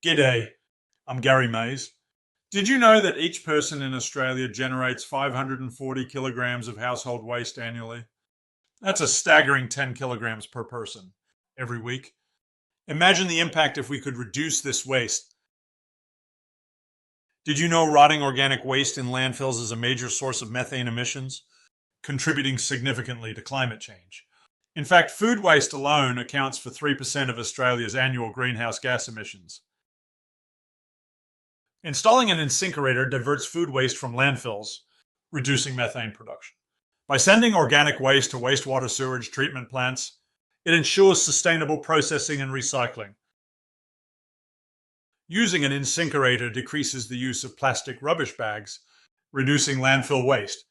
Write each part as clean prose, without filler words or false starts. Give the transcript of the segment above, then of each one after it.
G'day, I'm Gary Mays. Did you know that each person in Australia generates 540 kilograms of household waste annually? That's a staggering 10 kilograms per person every week. Imagine the impact if we could reduce this waste. Did you know rotting organic waste in landfills is a major source of methane emissions, contributing significantly to climate change? In fact, food waste alone accounts for 3% of Australia's annual greenhouse gas emissions. Installing an Insinkerator diverts food waste from landfills, reducing methane production. By sending organic waste to wastewater sewage treatment plants, it ensures sustainable processing and recycling. Using an Insinkerator decreases the use of plastic rubbish bags, reducing landfill waste.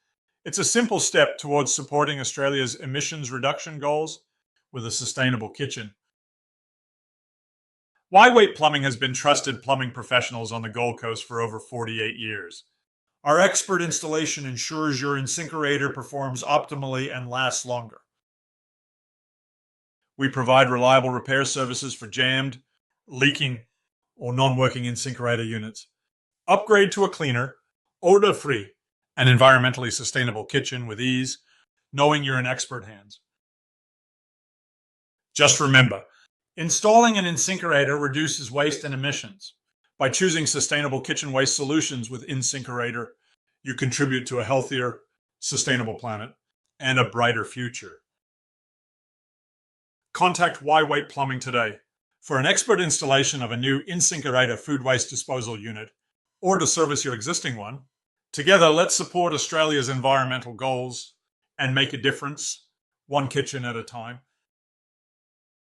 It's a simple step towards supporting Australia's emissions reduction goals with a sustainable kitchen. Whywait Plumbing has been trusted plumbing professionals on the Gold Coast for over 48 years. Our expert installation ensures your Insinkerator performs optimally and lasts longer. We provide reliable repair services for jammed, leaking, or non-working Insinkerator units. Upgrade to a cleaner, odor-free, and environmentally sustainable kitchen with ease, knowing you're in expert hands. Just remember, installing an Insinkerator reduces waste and emissions. By choosing sustainable kitchen waste solutions with Insinkerator, you contribute to a healthier, sustainable planet and a brighter future. Contact Whywait Plumbing today for an expert installation of a new Insinkerator food waste disposal unit or to service your existing one. Together, let's support Australia's environmental goals and make a difference, one kitchen at a time.